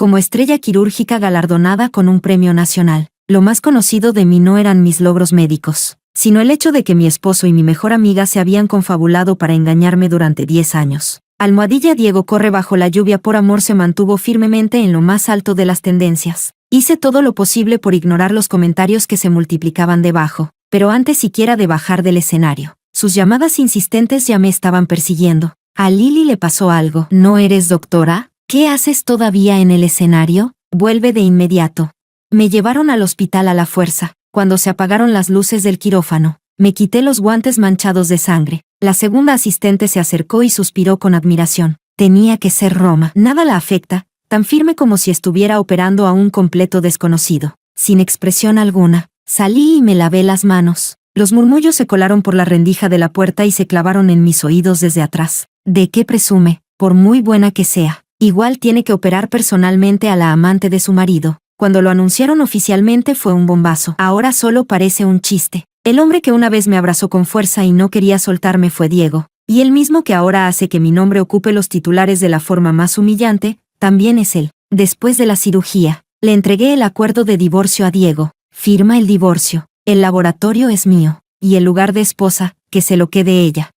como estrella quirúrgica galardonada con un premio nacional. Lo más conocido de mí no eran mis logros médicos, sino el hecho de que mi esposo y mi mejor amiga se habían confabulado para engañarme durante 10 años. Almohadilla Diego corre bajo la lluvia por amor se mantuvo firmemente en lo más alto de las tendencias. Hice todo lo posible por ignorar los comentarios que se multiplicaban debajo, pero antes siquiera de bajar del escenario, sus llamadas insistentes ya me estaban persiguiendo. A Lily le pasó algo. ¿No eres doctora? ¿Qué haces todavía en el escenario? Vuelve de inmediato. Me llevaron al hospital a la fuerza. Cuando se apagaron las luces del quirófano, me quité los guantes manchados de sangre. La segunda asistente se acercó y suspiró con admiración. Tenía que ser Roma. Nada la afecta, tan firme como si estuviera operando a un completo desconocido. Sin expresión alguna, salí y me lavé las manos. Los murmullos se colaron por la rendija de la puerta y se clavaron en mis oídos desde atrás. ¿De qué presume? Por muy buena que sea, igual tiene que operar personalmente a la amante de su marido. Cuando lo anunciaron oficialmente fue un bombazo. Ahora solo parece un chiste. El hombre que una vez me abrazó con fuerza y no quería soltarme fue Diego. Y el mismo que ahora hace que mi nombre ocupe los titulares de la forma más humillante, también es él. Después de la cirugía, le entregué el acuerdo de divorcio a Diego. Firma el divorcio. El laboratorio es mío. Y el lugar de esposa, que se lo quede ella.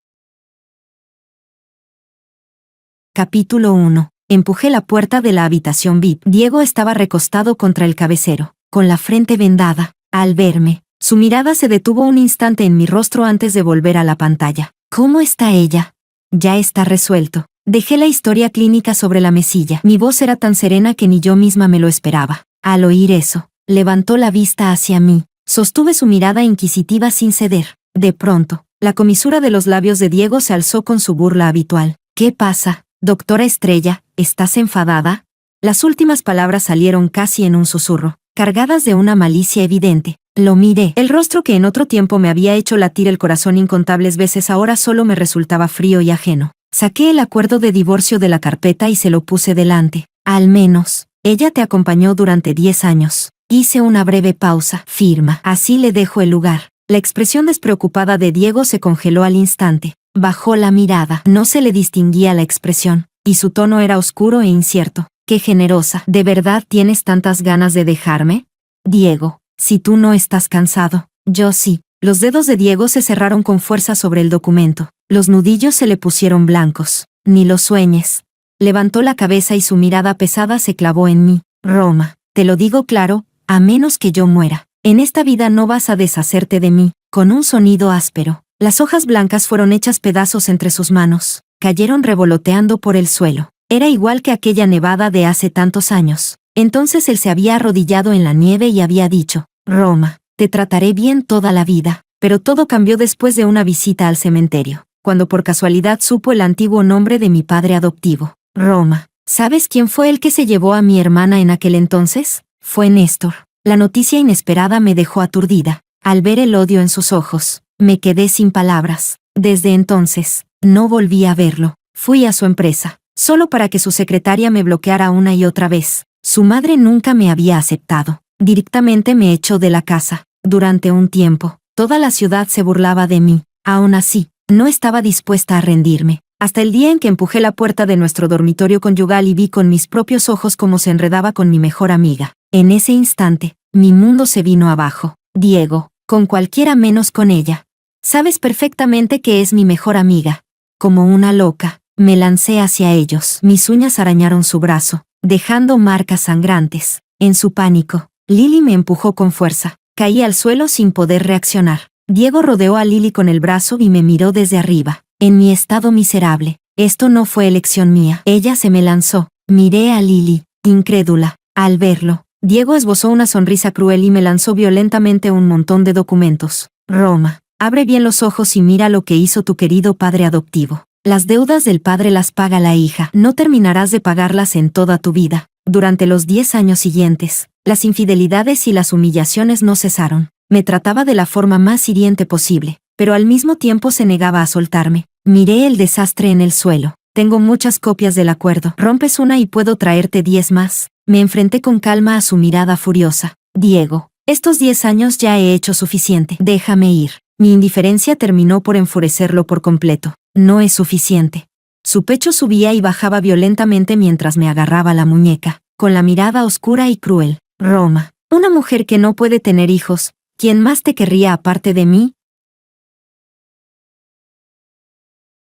Capítulo 1. Empujé la puerta de la habitación VIP. Diego estaba recostado contra el cabecero, con la frente vendada. Al verme, su mirada se detuvo un instante en mi rostro antes de volver a la pantalla. ¿Cómo está ella? Ya está resuelto. Dejé la historia clínica sobre la mesilla. Mi voz era tan serena que ni yo misma me lo esperaba. Al oír eso, levantó la vista hacia mí. Sostuve su mirada inquisitiva sin ceder. De pronto, la comisura de los labios de Diego se alzó con su burla habitual. ¿Qué pasa, doctora Estrella? ¿Estás enfadada? Las últimas palabras salieron casi en un susurro, cargadas de una malicia evidente. Lo miré. El rostro que en otro tiempo me había hecho latir el corazón incontables veces ahora solo me resultaba frío y ajeno. Saqué el acuerdo de divorcio de la carpeta y se lo puse delante. Al menos, ella te acompañó durante 10 años. Hice una breve pausa. Firma. Así le dejo el lugar. La expresión despreocupada de Diego se congeló al instante. Bajó la mirada. No se le distinguía la expresión, y su tono era oscuro e incierto. Qué generosa. ¿De verdad tienes tantas ganas de dejarme? Diego, si tú no estás cansado, yo sí. Los dedos de Diego se cerraron con fuerza sobre el documento. Los nudillos se le pusieron blancos. Ni lo sueñes. Levantó la cabeza y su mirada pesada se clavó en mí. Roma, te lo digo claro, a menos que yo muera, en esta vida no vas a deshacerte de mí. Con un sonido áspero, las hojas blancas fueron hechas pedazos entre sus manos. Cayeron revoloteando por el suelo. Era igual que aquella nevada de hace tantos años. Entonces él se había arrodillado en la nieve y había dicho, Roma, te trataré bien toda la vida. Pero todo cambió después de una visita al cementerio, cuando por casualidad supo el antiguo nombre de mi padre adoptivo. Roma, ¿sabes quién fue el que se llevó a mi hermana en aquel entonces? Fue Néstor. La noticia inesperada me dejó aturdida. Al ver el odio en sus ojos, me quedé sin palabras. Desde entonces, no volví a verlo. Fui a su empresa, solo para que su secretaria me bloqueara una y otra vez. Su madre nunca me había aceptado. Directamente me echó de la casa. Durante un tiempo, toda la ciudad se burlaba de mí. Aún así, no estaba dispuesta a rendirme. Hasta el día en que empujé la puerta de nuestro dormitorio conyugal y vi con mis propios ojos cómo se enredaba con mi mejor amiga. En ese instante, mi mundo se vino abajo. Diego, con cualquiera menos con ella. Sabes perfectamente que es mi mejor amiga. Como una loca, me lancé hacia ellos. Mis uñas arañaron su brazo, dejando marcas sangrantes. En su pánico, Lily me empujó con fuerza. Caí al suelo sin poder reaccionar. Diego rodeó a Lily con el brazo y me miró desde arriba. En mi estado miserable, esto no fue elección mía. Ella se me lanzó. Miré a Lily, incrédula. Al verlo, Diego esbozó una sonrisa cruel y me lanzó violentamente un montón de documentos. Roma, abre bien los ojos y mira lo que hizo tu querido padre adoptivo. Las deudas del padre las paga la hija. No terminarás de pagarlas en toda tu vida. Durante los 10 años siguientes, las infidelidades y las humillaciones no cesaron. Me trataba de la forma más hiriente posible, pero al mismo tiempo se negaba a soltarme. Miré el desastre en el suelo. Tengo muchas copias del acuerdo. Rompes una y puedo traerte 10 más. Me enfrenté con calma a su mirada furiosa. Diego, estos 10 años ya he hecho suficiente. Déjame ir. Mi indiferencia terminó por enfurecerlo por completo. No es suficiente. Su pecho subía y bajaba violentamente mientras me agarraba la muñeca. con la mirada oscura y cruel. Roma, una mujer que no puede tener hijos, ¿quién más te querría aparte de mí?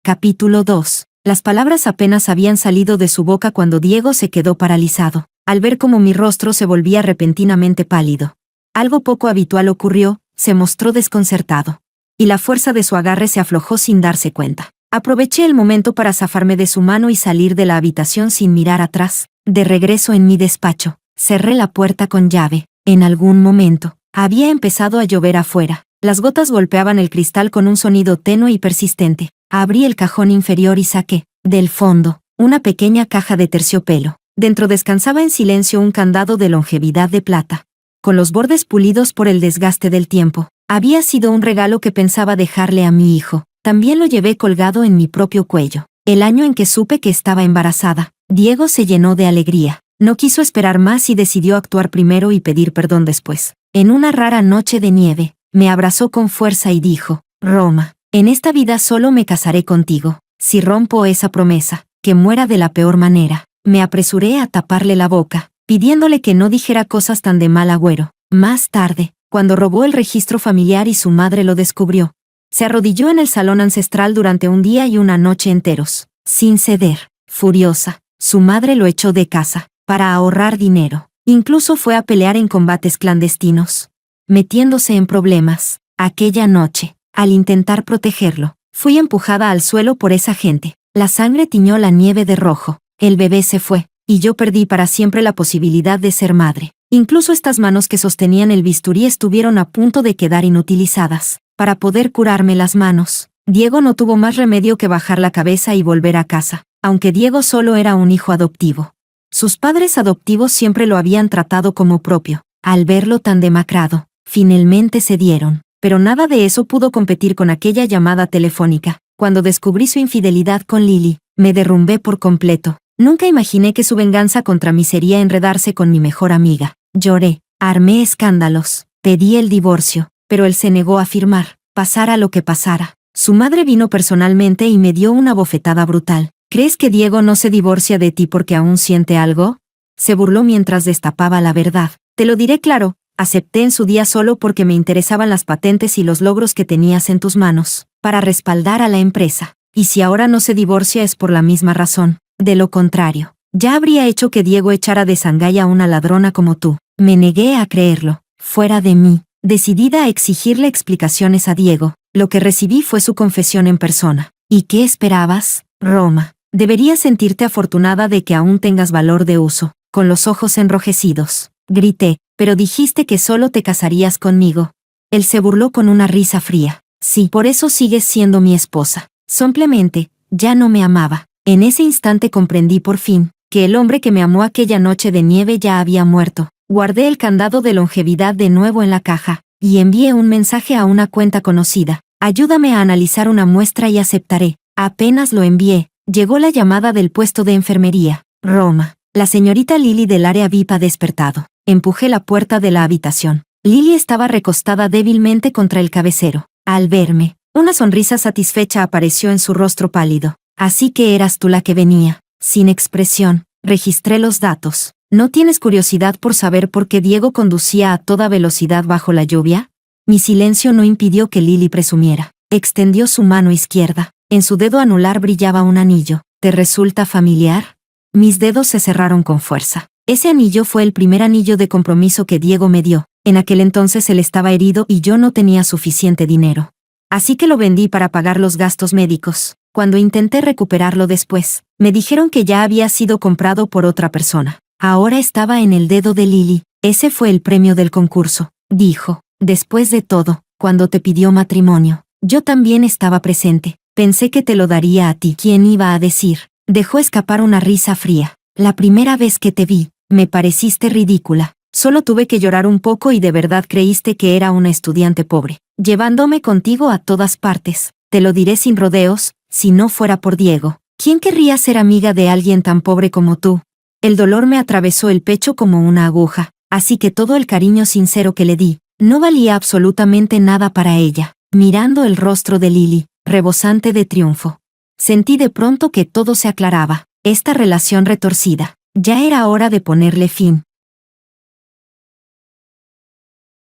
Capítulo 2. Las palabras apenas habían salido de su boca cuando Diego se quedó paralizado, al ver cómo mi rostro se volvía repentinamente pálido. Algo poco habitual ocurrió, se mostró desconcertado. Y la fuerza de su agarre se aflojó sin darse cuenta. Aproveché el momento para zafarme de su mano y salir de la habitación sin mirar atrás. De regreso en mi despacho, cerré la puerta con llave. En algún momento, había empezado a llover afuera. Las gotas golpeaban el cristal con un sonido tenue y persistente. Abrí el cajón inferior y saqué, del fondo, una pequeña caja de terciopelo. Dentro descansaba en silencio un candado de longevidad de plata, con los bordes pulidos por el desgaste del tiempo. Había sido un regalo que pensaba dejarle a mi hijo. También lo llevé colgado en mi propio cuello. El año en que supe que estaba embarazada, Diego se llenó de alegría. No quiso esperar más y decidió actuar primero y pedir perdón después. En una rara noche de nieve, me abrazó con fuerza y dijo: Roma, en esta vida solo me casaré contigo. Si rompo esa promesa, que muera de la peor manera. Me apresuré a taparle la boca, pidiéndole que no dijera cosas tan de mal agüero. Más tarde, cuando robó el registro familiar y su madre lo descubrió, se arrodilló en el salón ancestral durante un día y una noche enteros, sin ceder. Furiosa, su madre lo echó de casa, para ahorrar dinero. Incluso fue a pelear en combates clandestinos, metiéndose en problemas. Aquella noche, al intentar protegerlo, fui empujada al suelo por esa gente. La sangre tiñó la nieve de rojo. El bebé se fue, y yo perdí para siempre la posibilidad de ser madre. Incluso estas manos que sostenían el bisturí estuvieron a punto de quedar inutilizadas. Para poder curarme las manos, Diego no tuvo más remedio que bajar la cabeza y volver a casa, aunque Diego solo era un hijo adoptivo. Sus padres adoptivos siempre lo habían tratado como propio. Al verlo tan demacrado, finalmente cedieron. Pero nada de eso pudo competir con aquella llamada telefónica. Cuando descubrí su infidelidad con Lily, me derrumbé por completo. Nunca imaginé que su venganza contra mí sería enredarse con mi mejor amiga. Lloré, armé escándalos, pedí el divorcio, pero él se negó a firmar, pasara lo que pasara. Su madre vino personalmente y me dio una bofetada brutal. ¿Crees que Diego no se divorcia de ti porque aún siente algo? Se burló mientras destapaba la verdad. Te lo diré claro, acepté en su día solo porque me interesaban las patentes y los logros que tenías en tus manos, para respaldar a la empresa. Y si ahora no se divorcia es por la misma razón. De lo contrario, ya habría hecho que Diego echara de Shanghái a una ladrona como tú. Me negué a creerlo, fuera de mí, decidida a exigirle explicaciones a Diego. Lo que recibí fue su confesión en persona. ¿Y qué esperabas, Roma? Deberías sentirte afortunada de que aún tengas valor de uso. Con los ojos enrojecidos, grité, pero dijiste que solo te casarías conmigo. Él se burló con una risa fría. Sí, por eso sigues siendo mi esposa. Simplemente, ya no me amaba. En ese instante comprendí por fin que el hombre que me amó aquella noche de nieve ya había muerto. Guardé el candado de longevidad de nuevo en la caja, y envié un mensaje a una cuenta conocida. Ayúdame a analizar una muestra y aceptaré. Apenas lo envié, llegó la llamada del puesto de enfermería. Roma, la señorita Lily del área VIP ha despertado. Empujé la puerta de la habitación. Lily estaba recostada débilmente contra el cabecero. Al verme, una sonrisa satisfecha apareció en su rostro pálido. Así que eras tú la que venía. Sin expresión, registré los datos. ¿No tienes curiosidad por saber por qué Diego conducía a toda velocidad bajo la lluvia? Mi silencio no impidió que Lily presumiera. Extendió su mano izquierda. En su dedo anular brillaba un anillo. ¿Te resulta familiar? Mis dedos se cerraron con fuerza. Ese anillo fue el primer anillo de compromiso que Diego me dio. En aquel entonces él estaba herido y yo no tenía suficiente dinero. Así que lo vendí para pagar los gastos médicos. Cuando intenté recuperarlo después, me dijeron que ya había sido comprado por otra persona. Ahora estaba en el dedo de Lily. Ese fue el premio del concurso, dijo. Después de todo, cuando te pidió matrimonio, yo también estaba presente. Pensé que te lo daría a ti. ¿Quién iba a decir? Dejó escapar una risa fría. La primera vez que te vi, me pareciste ridícula. Solo tuve que llorar un poco y de verdad creíste que era una estudiante pobre, llevándome contigo a todas partes. Te lo diré sin rodeos, si no fuera por Diego. ¿Quién querría ser amiga de alguien tan pobre como tú? El dolor me atravesó el pecho como una aguja, así que todo el cariño sincero que le di, no valía absolutamente nada para ella. Mirando el rostro de Lily, rebosante de triunfo, sentí de pronto que todo se aclaraba. Esta relación retorcida, Ya era hora de ponerle fin.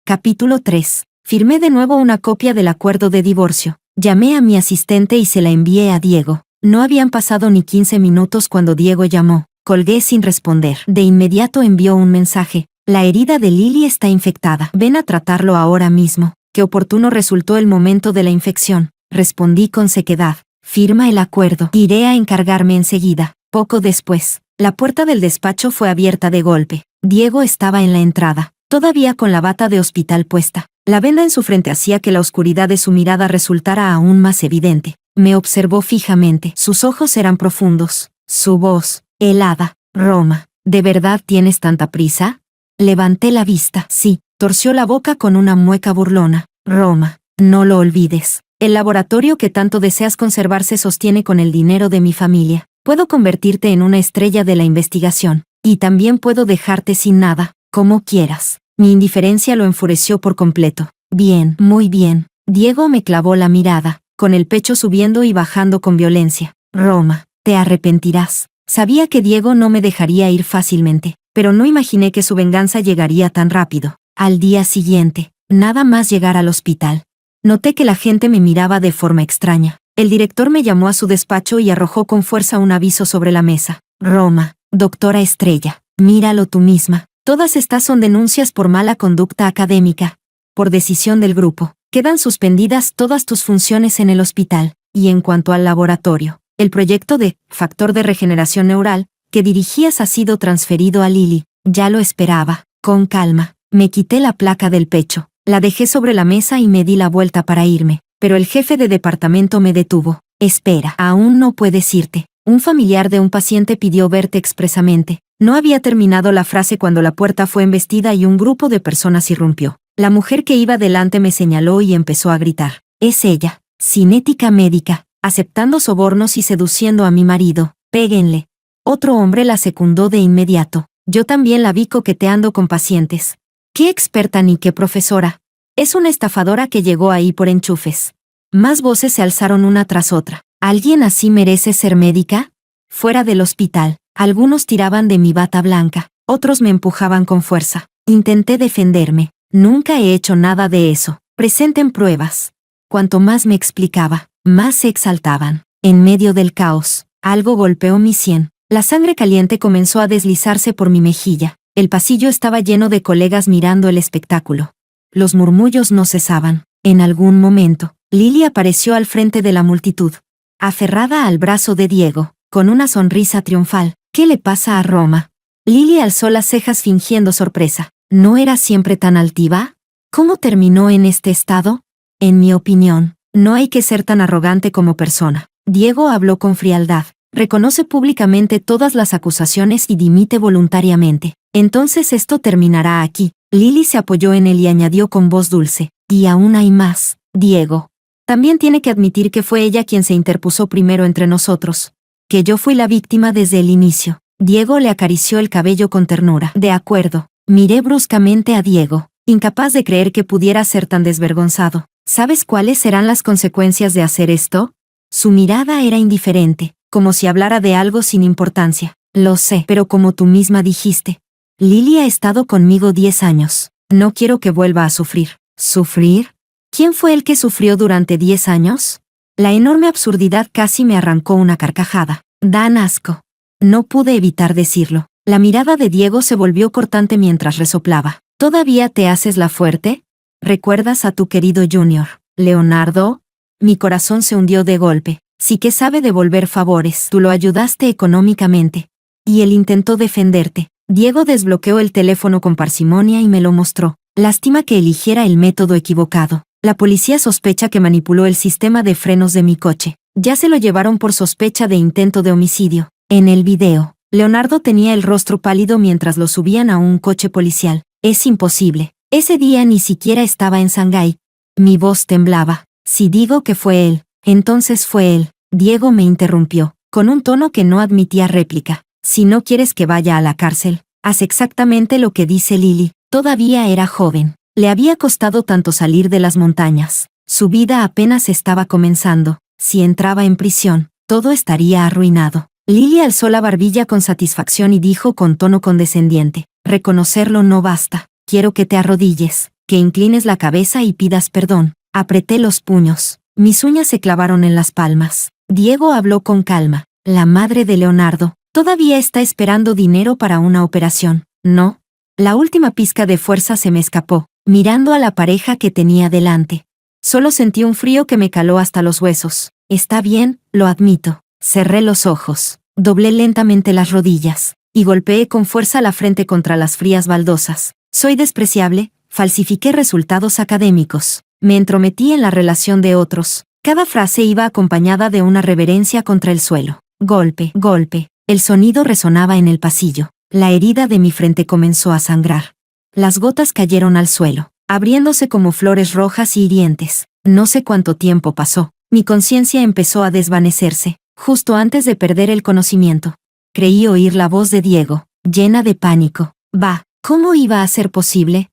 Capítulo 3. Firmé de nuevo una copia del acuerdo de divorcio. Llamé a mi asistente y se la envié a Diego. No habían pasado ni 15 minutos cuando Diego llamó. Colgué sin responder. De inmediato envió un mensaje. La herida de Lily está infectada. Ven a tratarlo ahora mismo. Qué oportuno resultó el momento de la infección. Respondí con sequedad. Firma el acuerdo. Iré a encargarme enseguida. Poco después, la puerta del despacho fue abierta de golpe. Diego estaba en la entrada, todavía con la bata de hospital puesta. La venda en su frente hacía que la oscuridad de su mirada resultara aún más evidente. Me observó fijamente. Sus ojos eran profundos. Su voz, helada. Roma, ¿de verdad tienes tanta prisa? Levanté la vista. Sí, torció la boca con una mueca burlona. Roma, no lo olvides. El laboratorio que tanto deseas conservar se sostiene con el dinero de mi familia. Puedo convertirte en una estrella de la investigación. Y también puedo dejarte sin nada, como quieras. Mi indiferencia lo enfureció por completo. Bien, muy bien. Diego me clavó la mirada, con el pecho subiendo y bajando con violencia. Roma, te arrepentirás. Sabía que Diego no me dejaría ir fácilmente, pero no imaginé que su venganza llegaría tan rápido. Al día siguiente, nada más llegar al hospital. Noté que la gente me miraba de forma extraña. El director me llamó a su despacho y arrojó con fuerza un aviso sobre la mesa. Roma, doctora Estrella, míralo tú misma. Todas estas son denuncias por mala conducta académica. Por decisión del grupo, quedan suspendidas todas tus funciones en el hospital. Y en cuanto al laboratorio, el proyecto de factor de regeneración neural que dirigías ha sido transferido a Lily. Ya lo esperaba. Con calma, me quité la placa del pecho, la dejé sobre la mesa y me di la vuelta para irme. Pero el jefe de departamento me detuvo. Espera, aún no puedes irte. Un familiar de un paciente pidió verte expresamente. No había terminado la frase cuando la puerta fue embestida y un grupo de personas irrumpió. La mujer que iba delante me señaló y empezó a gritar. Es ella, cinética médica, aceptando sobornos y seduciendo a mi marido. Péguenle. Otro hombre la secundó de inmediato. Yo también la vi coqueteando con pacientes. Qué experta ni qué profesora. Es una estafadora que llegó ahí por enchufes. Más voces se alzaron una tras otra. ¿Alguien así merece ser médica? Fuera del hospital, algunos tiraban de mi bata blanca, otros me empujaban con fuerza. Intenté defenderme. Nunca he hecho nada de eso. Presenten pruebas. Cuanto más me explicaba, más se exaltaban. En medio del caos, algo golpeó mi sien. La sangre caliente comenzó a deslizarse por mi mejilla. El pasillo estaba lleno de colegas mirando el espectáculo. Los murmullos no cesaban. En algún momento, Lily apareció al frente de la multitud, aferrada al brazo de Diego, con una sonrisa triunfal. ¿Qué le pasa a Roma? Lily alzó las cejas fingiendo sorpresa. ¿No era siempre tan altiva? ¿Cómo terminó en este estado? En mi opinión, no hay que ser tan arrogante como persona. Diego habló con frialdad. Reconoce públicamente todas las acusaciones y dimite voluntariamente. Entonces esto terminará aquí. Lily se apoyó en él y añadió con voz dulce. Y aún hay más, Diego. También tiene que admitir que fue ella quien se interpuso primero entre nosotros. Que yo fui la víctima desde el inicio. Diego le acarició el cabello con ternura. De acuerdo. Miré bruscamente a Diego, incapaz de creer que pudiera ser tan desvergonzado. ¿Sabes cuáles serán las consecuencias de hacer esto? Su mirada era indiferente, como si hablara de algo sin importancia. Lo sé, pero como tú misma dijiste, Lily ha estado conmigo 10 años. No quiero que vuelva a sufrir. ¿Sufrir? ¿Quién fue el que sufrió durante 10 años? La enorme absurdidad casi me arrancó una carcajada. Dan asco. No pude evitar decirlo. La mirada de Diego se volvió cortante mientras resoplaba. ¿Todavía te haces la fuerte? ¿Recuerdas a tu querido Junior, Leonardo? Mi corazón se hundió de golpe. Sí que sabe devolver favores. Tú lo ayudaste económicamente. Y él intentó defenderte. Diego desbloqueó el teléfono con parsimonia y me lo mostró. Lástima que eligiera el método equivocado. La policía sospecha que manipuló el sistema de frenos de mi coche. Ya se lo llevaron por sospecha de intento de homicidio. En el video, Leonardo tenía el rostro pálido mientras lo subían a un coche policial. Es imposible. Ese día ni siquiera estaba en Shanghái. Mi voz temblaba. Si digo que fue él, entonces fue él. Diego me interrumpió, con un tono que no admitía réplica. Si no quieres que vaya a la cárcel, haz exactamente lo que dice Lily. Todavía era joven. Le había costado tanto salir de las montañas. Su vida apenas estaba comenzando. Si entraba en prisión, todo estaría arruinado. Lily alzó la barbilla con satisfacción y dijo con tono condescendiente: reconocerlo no basta. Quiero que te arrodilles, que inclines la cabeza y pidas perdón. Apreté los puños. Mis uñas se clavaron en las palmas. Diego habló con calma. La madre de Leonardo todavía está esperando dinero para una operación, ¿no? La última pizca de fuerza se me escapó, mirando a la pareja que tenía delante. Solo sentí un frío que me caló hasta los huesos. Está bien, lo admito. Cerré los ojos, doblé lentamente las rodillas, y golpeé con fuerza la frente contra las frías baldosas. Soy despreciable, falsifiqué resultados académicos, me entrometí en la relación de otros. Cada frase iba acompañada de una reverencia contra el suelo. Golpe, golpe. El sonido resonaba en el pasillo. La herida de mi frente comenzó a sangrar. Las gotas cayeron al suelo, abriéndose como flores rojas y hirientes. No sé cuánto tiempo pasó. Mi conciencia empezó a desvanecerse, justo antes de perder el conocimiento. Creí oír la voz de Diego, llena de pánico. Bah, ¿cómo iba a ser posible?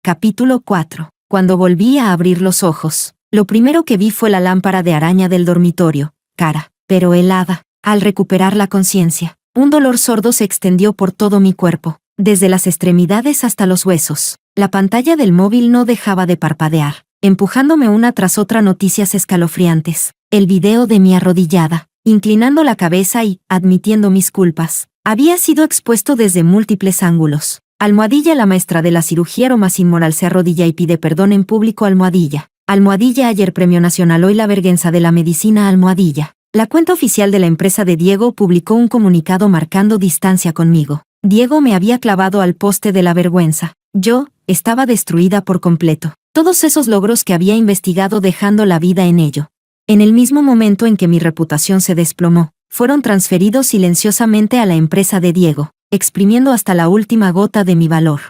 Capítulo 4. Cuando volví a abrir los ojos, lo primero que vi fue la lámpara de araña del dormitorio, cara, pero helada. Al recuperar la conciencia, un dolor sordo se extendió por todo mi cuerpo, desde las extremidades hasta los huesos. La pantalla del móvil no dejaba de parpadear, empujándome una tras otra noticias escalofriantes. El video de mi arrodillada, inclinando la cabeza y, admitiendo mis culpas, había sido expuesto desde múltiples ángulos. Almohadilla: la maestra de la cirugía más inmoral se arrodilla y pide perdón en público. Almohadilla. Almohadilla: ayer Premio Nacional, hoy la vergüenza de la medicina. Almohadilla. La cuenta oficial de la empresa de Diego publicó un comunicado marcando distancia conmigo. Diego me había clavado al poste de la vergüenza. Yo estaba destruida por completo. Todos esos logros que había investigado dejando la vida en ello. En el mismo momento en que mi reputación se desplomó, fueron transferidos silenciosamente a la empresa de Diego, exprimiendo hasta la última gota de mi valor.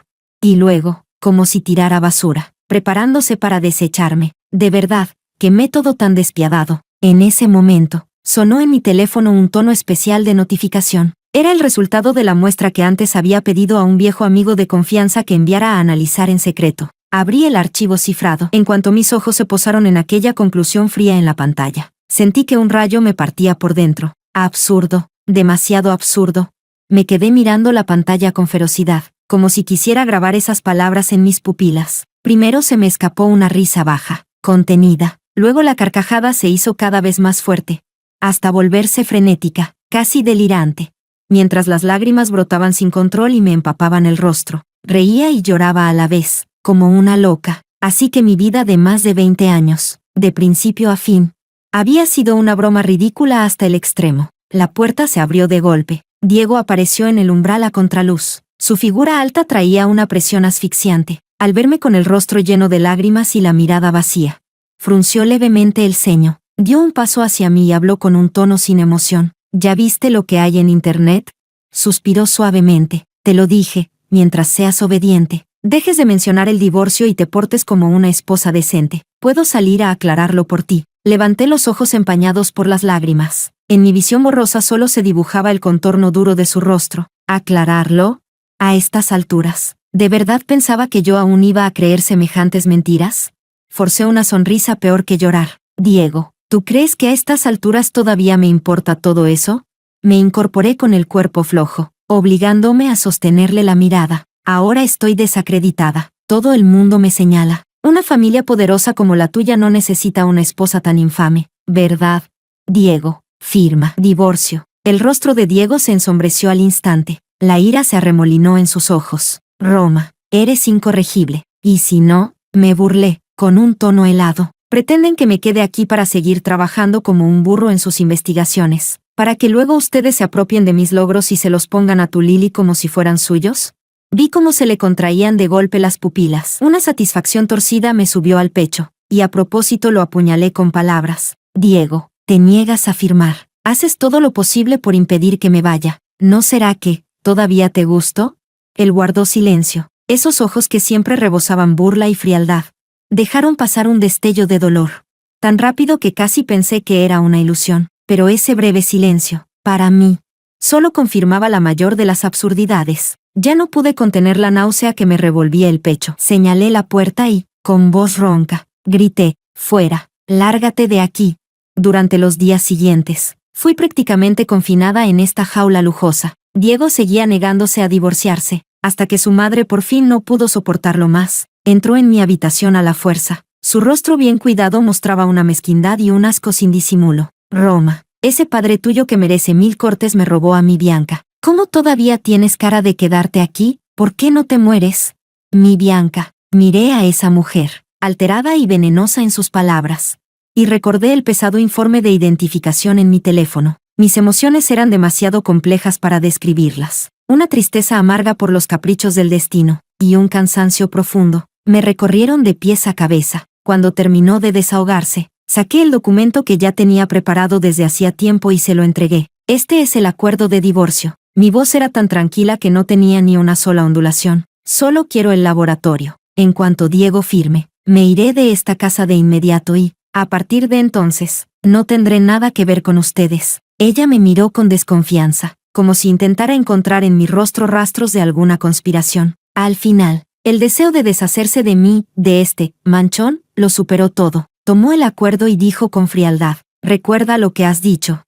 Y luego, como si tirara basura, preparándose para desecharme. De verdad, qué método tan despiadado. En ese momento, sonó en mi teléfono un tono especial de notificación. Era el resultado de la muestra que antes había pedido a un viejo amigo de confianza que enviara a analizar en secreto. Abrí el archivo cifrado. En cuanto mis ojos se posaron en aquella conclusión fría en la pantalla, sentí que un rayo me partía por dentro. Absurdo, demasiado absurdo. Me quedé mirando la pantalla con ferocidad, como si quisiera grabar esas palabras en mis pupilas. Primero se me escapó una risa baja, contenida. Luego la carcajada se hizo cada vez más fuerte, hasta volverse frenética, casi delirante. Mientras las lágrimas brotaban sin control y me empapaban el rostro, reía y lloraba a la vez, como una loca. Así que mi vida de más de 20 años, de principio a fin, había sido una broma ridícula hasta el extremo. La puerta se abrió de golpe. Diego apareció en el umbral a contraluz. Su figura alta traía una presión asfixiante. Al verme con el rostro lleno de lágrimas y la mirada vacía, frunció levemente el ceño, dio un paso hacia mí y habló con un tono sin emoción. ¿Ya viste lo que hay en internet? Suspiró suavemente. Te lo dije, mientras seas obediente, dejes de mencionar el divorcio y te portes como una esposa decente, puedo salir a aclararlo por ti. Levanté los ojos empañados por las lágrimas. En mi visión borrosa solo se dibujaba el contorno duro de su rostro. ¿Aclararlo? A estas alturas, ¿de verdad pensaba que yo aún iba a creer semejantes mentiras? Forcé una sonrisa peor que llorar. Diego, ¿tú crees que a estas alturas todavía me importa todo eso? Me incorporé con el cuerpo flojo, obligándome a sostenerle la mirada. Ahora estoy desacreditada. Todo el mundo me señala. Una familia poderosa como la tuya no necesita una esposa tan infame, ¿verdad? Diego, firma, divorcio. El rostro de Diego se ensombreció al instante. La ira se arremolinó en sus ojos. Roma, eres incorregible. Y si no, me burlé, con un tono helado. Pretenden que me quede aquí para seguir trabajando como un burro en sus investigaciones, para que luego ustedes se apropien de mis logros y se los pongan a tu Lily como si fueran suyos. Vi cómo se le contraían de golpe las pupilas. Una satisfacción torcida me subió al pecho, y a propósito lo apuñalé con palabras. Diego, te niegas a firmar. Haces todo lo posible por impedir que me vaya. ¿No será que todavía te gusto? Él guardó silencio. Esos ojos que siempre rebosaban burla y frialdad dejaron pasar un destello de dolor, tan rápido que casi pensé que era una ilusión. Pero ese breve silencio, para mí, solo confirmaba la mayor de las absurdidades. Ya no pude contener la náusea que me revolvía el pecho. Señalé la puerta y, con voz ronca, grité, «Fuera, lárgate de aquí». Durante los días siguientes, fui prácticamente confinada en esta jaula lujosa. Diego seguía negándose a divorciarse, hasta que su madre por fin no pudo soportarlo más. Entró en mi habitación a la fuerza. Su rostro bien cuidado mostraba una mezquindad y un asco sin disimulo. Roma, ese padre tuyo que merece 1000 cortes me robó a mi Bianca. ¿Cómo todavía tienes cara de quedarte aquí? ¿Por qué no te mueres? Mi Bianca. Miré a esa mujer, alterada y venenosa en sus palabras. Y recordé el pesado informe de identificación en mi teléfono. Mis emociones eran demasiado complejas para describirlas. Una tristeza amarga por los caprichos del destino, y un cansancio profundo, me recorrieron de pies a cabeza. Cuando terminó de desahogarse, saqué el documento que ya tenía preparado desde hacía tiempo y se lo entregué. Este es el acuerdo de divorcio. Mi voz era tan tranquila que no tenía ni una sola ondulación. Solo quiero el laboratorio. En cuanto Diego firme, me iré de esta casa de inmediato y, a partir de entonces, no tendré nada que ver con ustedes. Ella me miró con desconfianza, como si intentara encontrar en mi rostro rastros de alguna conspiración. Al final, el deseo de deshacerse de mí, de este manchón, lo superó todo. Tomó el acuerdo y dijo con frialdad: recuerda lo que has dicho.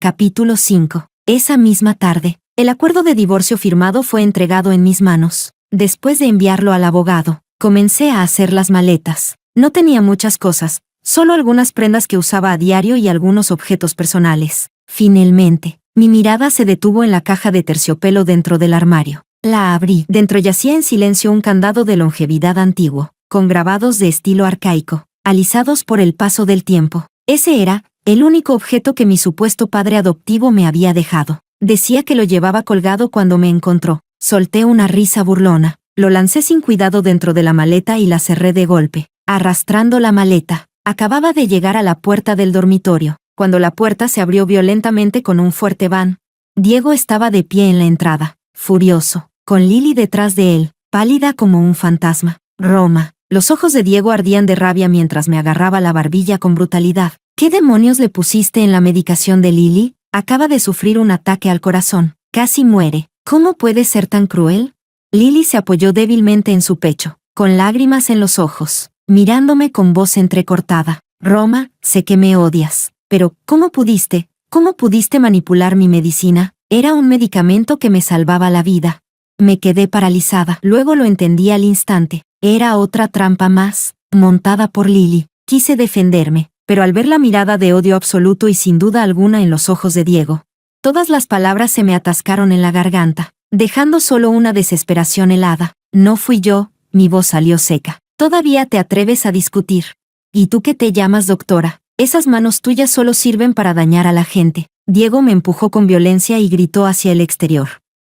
Capítulo 5. Esa misma tarde, el acuerdo de divorcio firmado fue entregado en mis manos. Después de enviarlo al abogado, comencé a hacer las maletas. No tenía muchas cosas, solo algunas prendas que usaba a diario y algunos objetos personales. Finalmente, mi mirada se detuvo en la caja de terciopelo dentro del armario. La abrí. Dentro yacía en silencio un candado de longevidad antiguo, con grabados de estilo arcaico, alisados por el paso del tiempo. Ese era el único objeto que mi supuesto padre adoptivo me había dejado. Decía que lo llevaba colgado cuando me encontró. Solté una risa burlona, lo lancé sin cuidado dentro de la maleta y la cerré de golpe, arrastrando la maleta. Acababa de llegar a la puerta del dormitorio, cuando la puerta se abrió violentamente con un fuerte van. Diego estaba de pie en la entrada, furioso, con Lily detrás de él, pálida como un fantasma. Roma. Los ojos de Diego ardían de rabia mientras me agarraba la barbilla con brutalidad. ¿Qué demonios le pusiste en la medicación de Lily? Acaba de sufrir un ataque al corazón. Casi muere. ¿Cómo puede ser tan cruel? Lily se apoyó débilmente en su pecho, con lágrimas en los ojos, mirándome con voz entrecortada. Roma, sé que me odias, pero ¿cómo pudiste manipular mi medicina? Era un medicamento que me salvaba la vida. Me quedé paralizada. Luego lo entendí al instante. Era otra trampa más, montada por Lily. Quise defenderme, pero al ver la mirada de odio absoluto y sin duda alguna en los ojos de Diego, todas las palabras se me atascaron en la garganta, dejando solo una desesperación helada. No fui yo, mi voz salió seca. Todavía te atreves a discutir. ¿Y tú qué te llamas doctora? Esas manos tuyas solo sirven para dañar a la gente. Diego me empujó con violencia y gritó hacia el exterior.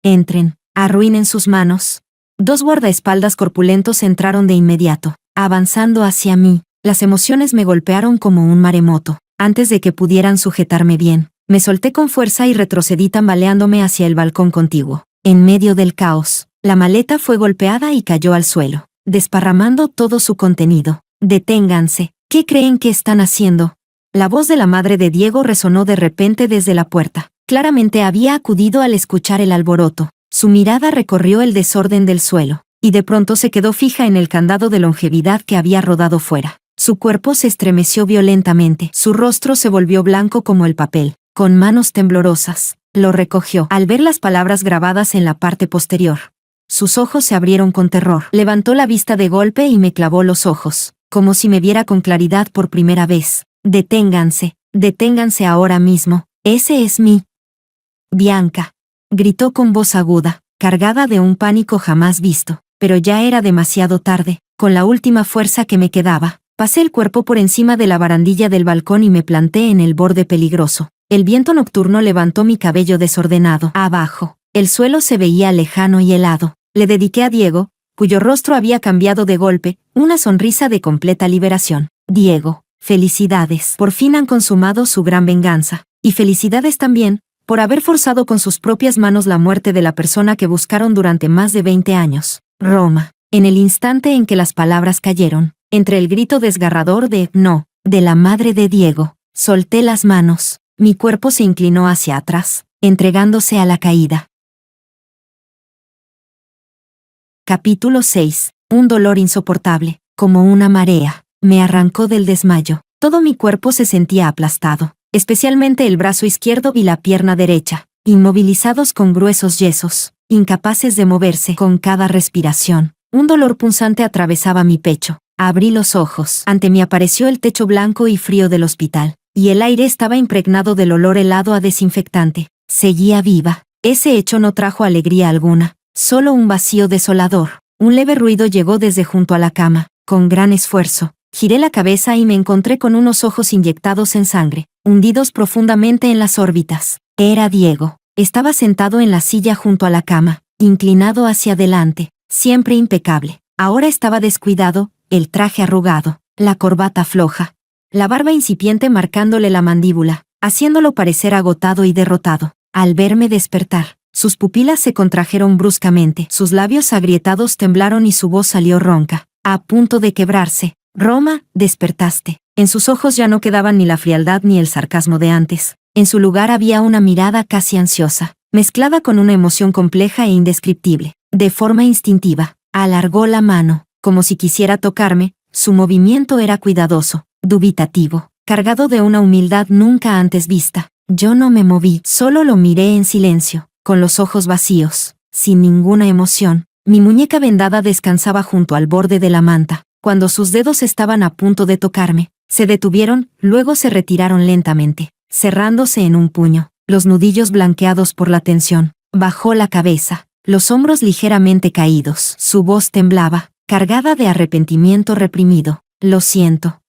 Entren, arruinen sus manos. 2 guardaespaldas corpulentos entraron de inmediato, avanzando hacia mí. Las emociones me golpearon como un maremoto. Antes de que pudieran sujetarme bien, me solté con fuerza y retrocedí tambaleándome hacia el balcón contiguo. En medio del caos, la maleta fue golpeada y cayó al suelo, desparramando todo su contenido. Deténganse, ¿qué creen que están haciendo? La voz de la madre de Diego resonó de repente desde la puerta. Claramente había acudido al escuchar el alboroto. Su mirada recorrió el desorden del suelo, y de pronto se quedó fija en el candado de longevidad que había rodado fuera. Su cuerpo se estremeció violentamente, su rostro se volvió blanco como el papel. Con manos temblorosas, lo recogió al ver las palabras grabadas en la parte posterior. Sus ojos se abrieron con terror. Levantó la vista de golpe y me clavó los ojos, como si me viera con claridad por primera vez. Deténganse, deténganse ahora mismo. Ese es mi Bianca, gritó con voz aguda, cargada de un pánico jamás visto. Pero ya era demasiado tarde. Con la última fuerza que me quedaba, pasé el cuerpo por encima de la barandilla del balcón y me planté en el borde peligroso. El viento nocturno levantó mi cabello desordenado. Abajo, el suelo se veía lejano y helado. Le dediqué a Diego, cuyo rostro había cambiado de golpe, una sonrisa de completa liberación. Diego, felicidades. Por fin han consumado su gran venganza. Y felicidades también, por haber forzado con sus propias manos la muerte de la persona que buscaron durante más de 20 años. Roma. En el instante en que las palabras cayeron, entre el grito desgarrador de «no», de la madre de Diego, solté las manos. Mi cuerpo se inclinó hacia atrás, entregándose a la caída. Capítulo 6. Un dolor insoportable, como una marea, Me arrancó del desmayo. Todo mi cuerpo se sentía aplastado, especialmente el brazo izquierdo y la pierna derecha, inmovilizados con gruesos yesos, incapaces de moverse con cada respiración. Un dolor punzante atravesaba mi pecho. Abrí los ojos. Ante mí apareció el techo blanco y frío del hospital, y el aire estaba impregnado del olor helado a desinfectante. Seguía viva. Ese hecho no trajo alegría alguna, solo un vacío desolador. Un leve ruido llegó desde junto a la cama. Con gran esfuerzo, giré la cabeza y me encontré con unos ojos inyectados en sangre, hundidos profundamente en las órbitas. Era Diego. Estaba sentado en la silla junto a la cama, inclinado hacia adelante, siempre impecable. Ahora estaba descuidado, el traje arrugado, la corbata floja, la barba incipiente marcándole la mandíbula, haciéndolo parecer agotado y derrotado. Al verme despertar, sus pupilas se contrajeron bruscamente, sus labios agrietados temblaron y su voz salió ronca, a punto de quebrarse. «Roma, despertaste». En sus ojos ya no quedaban ni la frialdad ni el sarcasmo de antes. En su lugar había una mirada casi ansiosa, mezclada con una emoción compleja e indescriptible. De forma instintiva, alargó la mano, como si quisiera tocarme. Su movimiento era cuidadoso, dubitativo, cargado de una humildad nunca antes vista. Yo no me moví, solo lo miré en silencio, con los ojos vacíos, sin ninguna emoción. Mi muñeca vendada descansaba junto al borde de la manta. Cuando sus dedos estaban a punto de tocarme, se detuvieron, luego se retiraron lentamente, cerrándose en un puño, los nudillos blanqueados por la tensión. Bajó la cabeza, los hombros ligeramente caídos. Su voz temblaba, cargada de arrepentimiento reprimido. «Lo siento.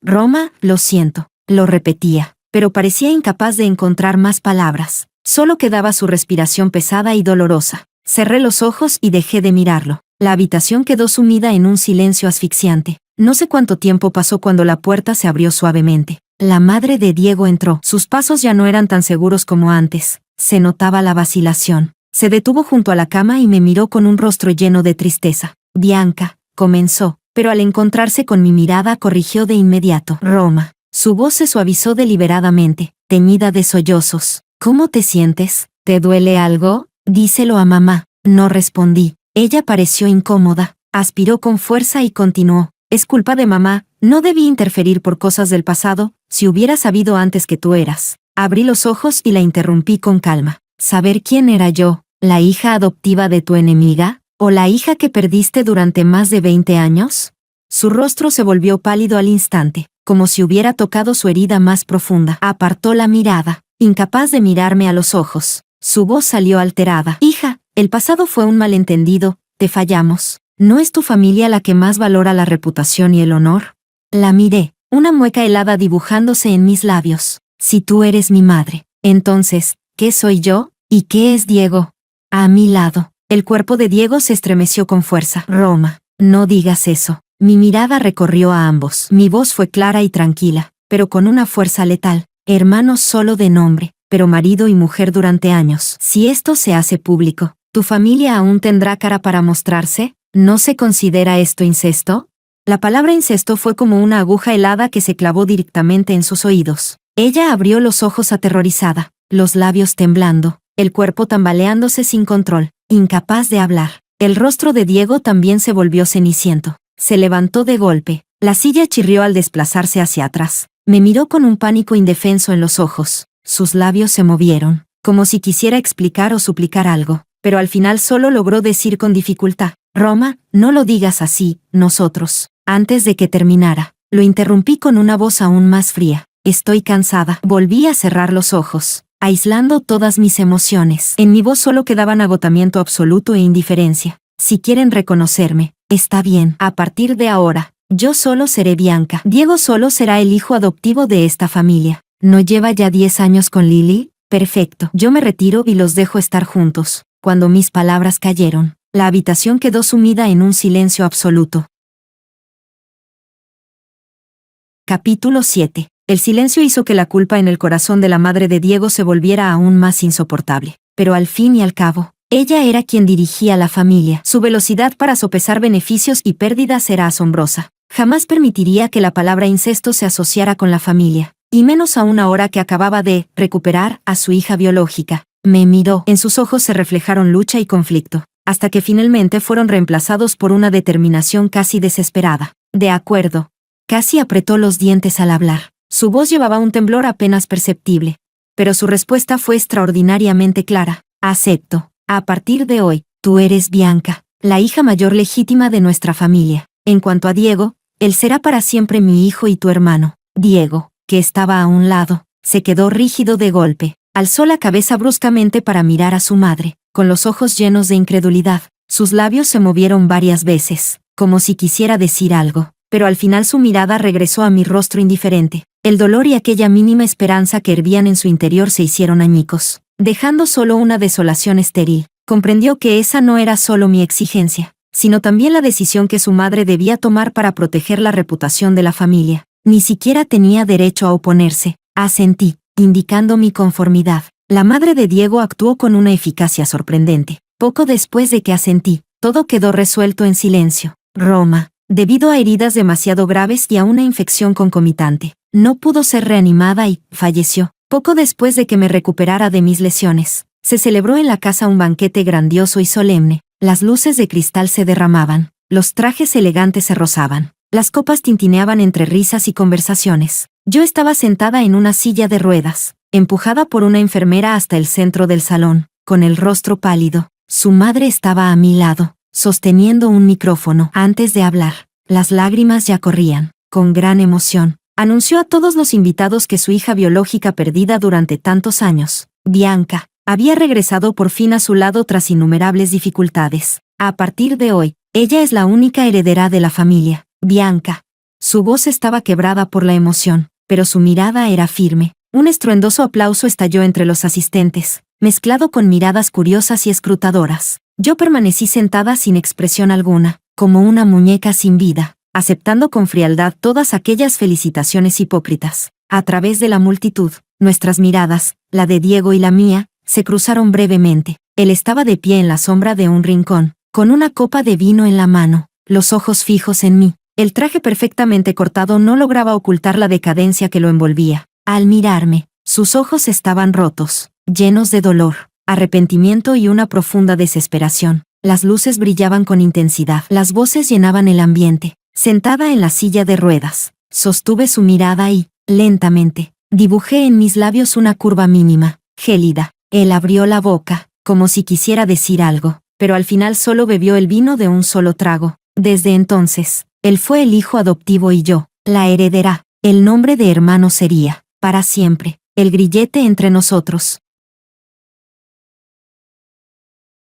Roma, lo siento», lo repetía, pero parecía incapaz de encontrar más palabras. Solo quedaba su respiración pesada y dolorosa. Cerré los ojos y dejé de mirarlo. La habitación quedó sumida en un silencio asfixiante. No sé cuánto tiempo pasó cuando la puerta se abrió suavemente. La madre de Diego entró. Sus pasos ya no eran tan seguros como antes. Se notaba la vacilación. Se detuvo junto a la cama y me miró con un rostro lleno de tristeza. «Bianca», comenzó, pero al encontrarse con mi mirada corrigió de inmediato. «Roma». Su voz se suavizó deliberadamente, teñida de sollozos. «¿Cómo te sientes? ¿Te duele algo? Díselo a mamá». No respondí. Ella pareció incómoda, aspiró con fuerza y continuó. «Es culpa de mamá, no debí interferir por cosas del pasado, si hubiera sabido antes que tú eras». Abrí los ojos y la interrumpí con calma. «¿Saber quién era yo? ¿La hija adoptiva de tu enemiga? ¿O la hija que perdiste durante más de 20 años?» Su rostro se volvió pálido al instante, como si hubiera tocado su herida más profunda. Apartó la mirada, incapaz de mirarme a los ojos. Su voz salió alterada. «Hija, el pasado fue un malentendido, te fallamos. ¿No es tu familia la que más valora la reputación y el honor?» La miré, una mueca helada dibujándose en mis labios. «Si tú eres mi madre, entonces, ¿qué soy yo? ¿Y qué es Diego?» A mi lado, el cuerpo de Diego se estremeció con fuerza. «Roma, no digas eso». Mi mirada recorrió a ambos. Mi voz fue clara y tranquila, pero con una fuerza letal. «Hermanos solo de nombre, pero marido y mujer durante años. Si esto se hace público, ¿tu familia aún tendrá cara para mostrarse? ¿No se considera esto incesto?» La palabra incesto fue como una aguja helada que se clavó directamente en sus oídos. Ella abrió los ojos aterrorizada, los labios temblando, el cuerpo tambaleándose sin control, incapaz de hablar. El rostro de Diego también se volvió ceniciento. Se levantó de golpe. La silla chirrió al desplazarse hacia atrás. Me miró con un pánico indefenso en los ojos. Sus labios se movieron, como si quisiera explicar o suplicar algo, pero al final solo logró decir con dificultad: «Roma, no lo digas así, nosotros». Antes de que terminara, lo interrumpí con una voz aún más fría. «Estoy cansada». Volví a cerrar los ojos, aislando todas mis emociones. En mi voz solo quedaban agotamiento absoluto e indiferencia. «Si quieren reconocerme, está bien. A partir de ahora, yo solo seré Bianca. Diego solo será el hijo adoptivo de esta familia. ¿No lleva ya 10 años con Lily? Perfecto. Yo me retiro y los dejo estar juntos». Cuando mis palabras cayeron, la habitación quedó sumida en un silencio absoluto. Capítulo 7. El silencio hizo que la culpa en el corazón de la madre de Diego se volviera aún más insoportable. Pero al fin y al cabo, ella era quien dirigía la familia. Su velocidad para sopesar beneficios y pérdidas era asombrosa. Jamás permitiría que la palabra incesto se asociara con la familia, y menos aún ahora que acababa de recuperar a su hija biológica. Me miró. En sus ojos se reflejaron lucha y conflicto, hasta que finalmente fueron reemplazados por una determinación casi desesperada. «De acuerdo. Casi apretó los dientes al hablar. Su voz llevaba un temblor apenas perceptible. Pero su respuesta fue extraordinariamente clara. Acepto. A partir de hoy, tú eres Bianca, la hija mayor legítima de nuestra familia. En cuanto a Diego, él será para siempre mi hijo y tu hermano. Diego, que estaba a un lado, se quedó rígido de golpe. Alzó la cabeza bruscamente para mirar a su madre, con los ojos llenos de incredulidad. Sus labios se movieron varias veces, como si quisiera decir algo, pero al final su mirada regresó a mi rostro indiferente. El dolor y aquella mínima esperanza que hervían en su interior se hicieron añicos, dejando solo una desolación estéril. Comprendió que esa no era solo mi exigencia, sino también la decisión que su madre debía tomar para proteger la reputación de la familia. Ni siquiera tenía derecho a oponerse. Asentí, indicando mi conformidad. La madre de Diego actuó con una eficacia sorprendente. Poco después de que asentí, todo quedó resuelto en silencio. Roma, debido a heridas demasiado graves y a una infección concomitante, no pudo ser reanimada y falleció. Poco después de que me recuperara de mis lesiones, se celebró en la casa un banquete grandioso y solemne. Las luces de cristal se derramaban, los trajes elegantes se rozaban, las copas tintineaban entre risas y conversaciones. Yo estaba sentada en una silla de ruedas, empujada por una enfermera hasta el centro del salón, con el rostro pálido. Su madre estaba a mi lado, sosteniendo un micrófono. Antes de hablar, las lágrimas ya corrían. Con gran emoción, anunció a todos los invitados que su hija biológica perdida durante tantos años, Bianca, había regresado por fin a su lado tras innumerables dificultades. A partir de hoy, ella es la única heredera de la familia. Bianca. Su voz estaba quebrada por la emoción, pero su mirada era firme. Un estruendoso aplauso estalló entre los asistentes, mezclado con miradas curiosas y escrutadoras. Yo permanecí sentada sin expresión alguna, como una muñeca sin vida, aceptando con frialdad todas aquellas felicitaciones hipócritas. A través de la multitud, nuestras miradas, la de Diego y la mía, se cruzaron brevemente. Él estaba de pie en la sombra de un rincón, con una copa de vino en la mano, los ojos fijos en mí. El traje perfectamente cortado no lograba ocultar la decadencia que lo envolvía. Al mirarme, sus ojos estaban rotos, llenos de dolor, arrepentimiento y una profunda desesperación. Las luces brillaban con intensidad, las voces llenaban el ambiente. Sentada en la silla de ruedas, sostuve su mirada y, lentamente, dibujé en mis labios una curva mínima, gélida. Él abrió la boca, como si quisiera decir algo, pero al final solo bebió el vino de un solo trago. Desde entonces, él fue el hijo adoptivo y yo, la heredera. El nombre de hermano sería, para siempre, el grillete entre nosotros.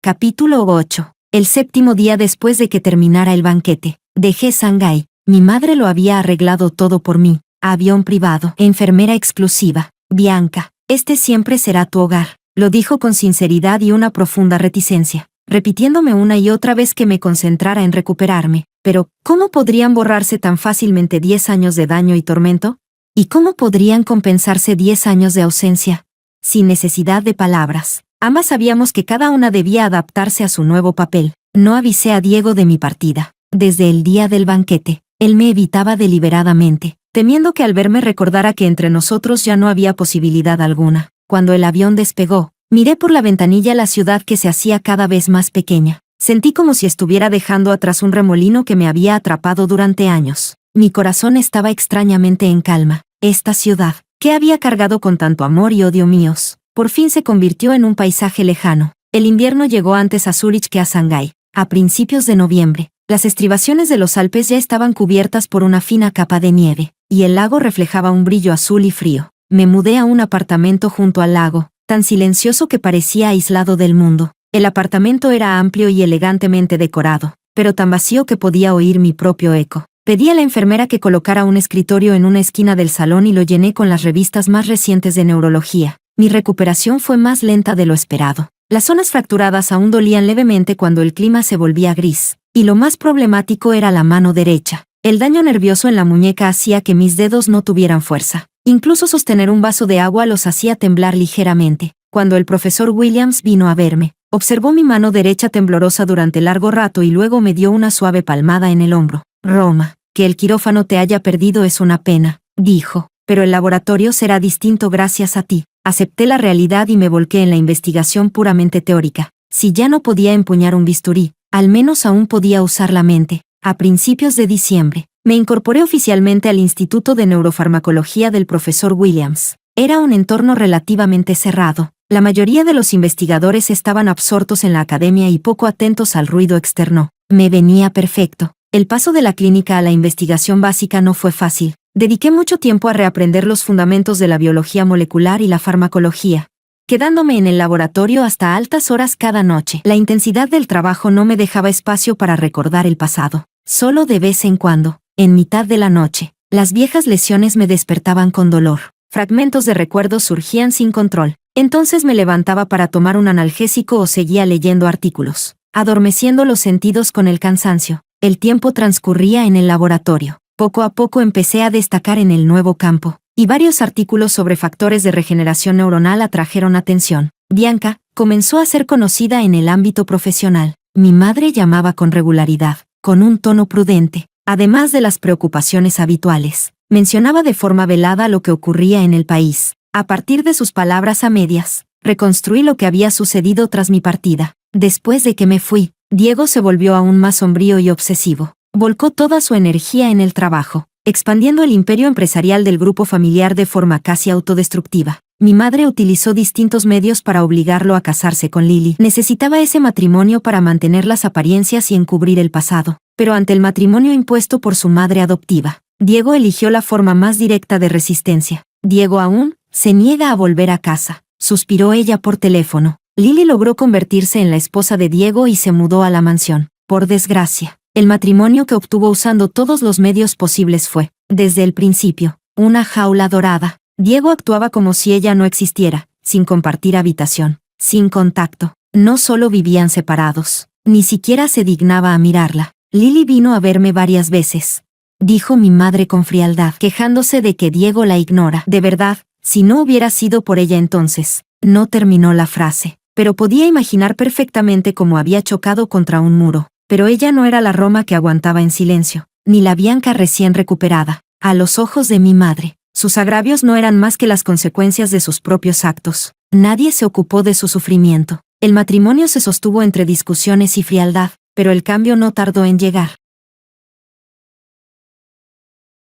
Capítulo 8. El séptimo día después de que terminara el banquete, dejé Shanghái. Mi madre lo había arreglado todo por mí. Avión privado, enfermera exclusiva. Bianca, este siempre será tu hogar. Lo dijo con sinceridad y una profunda reticencia, repitiéndome una y otra vez que me concentrara en recuperarme. Pero, ¿cómo podrían borrarse tan fácilmente 10 años de daño y tormento? ¿Y cómo podrían compensarse 10 años de ausencia? Sin necesidad de palabras, ambas sabíamos que cada una debía adaptarse a su nuevo papel. No avisé a Diego de mi partida. Desde el día del banquete, él me evitaba deliberadamente, temiendo que al verme recordara que entre nosotros ya no había posibilidad alguna. Cuando el avión despegó, miré por la ventanilla la ciudad que se hacía cada vez más pequeña. Sentí como si estuviera dejando atrás un remolino que me había atrapado durante años. Mi corazón estaba extrañamente en calma. Esta ciudad, que había cargado con tanto amor y odio míos, por fin se convirtió en un paisaje lejano. El invierno llegó antes a Zúrich que a Shanghái. A principios de noviembre, las estribaciones de los Alpes ya estaban cubiertas por una fina capa de nieve, y el lago reflejaba un brillo azul y frío. Me mudé a un apartamento junto al lago, tan silencioso que parecía aislado del mundo. El apartamento era amplio y elegantemente decorado, pero tan vacío que podía oír mi propio eco. Pedí a la enfermera que colocara un escritorio en una esquina del salón y lo llené con las revistas más recientes de neurología. Mi recuperación fue más lenta de lo esperado. Las zonas fracturadas aún dolían levemente cuando el clima se volvía gris, y lo más problemático era la mano derecha. El daño nervioso en la muñeca hacía que mis dedos no tuvieran fuerza. Incluso sostener un vaso de agua los hacía temblar ligeramente. Cuando el profesor Williams vino a verme, observó mi mano derecha temblorosa durante largo rato y luego me dio una suave palmada en el hombro. Roma, que el quirófano te haya perdido es una pena, dijo, pero el laboratorio será distinto gracias a ti. Acepté la realidad y me volqué en la investigación puramente teórica. Si ya no podía empuñar un bisturí, al menos aún podía usar la mente. A principios de diciembre, Me incorporé oficialmente al Instituto de Neurofarmacología del profesor Williams. Era un entorno relativamente cerrado. La mayoría de los investigadores estaban absortos en la academia y poco atentos al ruido externo. Me venía perfecto. El paso de la clínica a la investigación básica no fue fácil. Dediqué mucho tiempo a reaprender los fundamentos de la biología molecular y la farmacología, quedándome en el laboratorio hasta altas horas cada noche. La intensidad del trabajo no me dejaba espacio para recordar el pasado. Solo de vez en cuando, en mitad de la noche, las viejas lesiones me despertaban con dolor. Fragmentos de recuerdos surgían sin control. Entonces me levantaba para tomar un analgésico o seguía leyendo artículos, adormeciendo los sentidos con el cansancio. El tiempo transcurría en el laboratorio. Poco a poco empecé a destacar en el nuevo campo, y varios artículos sobre factores de regeneración neuronal atrajeron atención. Bianca comenzó a ser conocida en el ámbito profesional. Mi madre llamaba con regularidad, con un tono prudente, además de las preocupaciones habituales. Mencionaba de forma velada lo que ocurría en el país. A partir de sus palabras a medias, reconstruí lo que había sucedido tras mi partida. Después de que me fui, Diego se volvió aún más sombrío y obsesivo. Volcó toda su energía en el trabajo, expandiendo el imperio empresarial del grupo familiar de forma casi autodestructiva. Mi madre utilizó distintos medios para obligarlo a casarse con Lily. Necesitaba ese matrimonio para mantener las apariencias y encubrir el pasado, pero ante el matrimonio impuesto por su madre adoptiva, Diego eligió la forma más directa de resistencia. Diego aún se niega a volver a casa, suspiró ella por teléfono. Lily logró convertirse en la esposa de Diego y se mudó a la mansión. Por desgracia, el matrimonio que obtuvo usando todos los medios posibles fue, desde el principio, una jaula dorada. Diego actuaba como si ella no existiera, sin compartir habitación, sin contacto. No solo vivían separados, ni siquiera se dignaba a mirarla. Lily vino a verme varias veces, dijo mi madre con frialdad, quejándose de que Diego la ignora. De verdad, si no hubiera sido por ella entonces, no terminó la frase, pero podía imaginar perfectamente cómo había chocado contra un muro. Pero ella no era la Roma que aguantaba en silencio, ni la Bianca recién recuperada. A los ojos de mi madre, sus agravios no eran más que las consecuencias de sus propios actos. Nadie se ocupó de su sufrimiento. El matrimonio se sostuvo entre discusiones y frialdad, pero el cambio no tardó en llegar.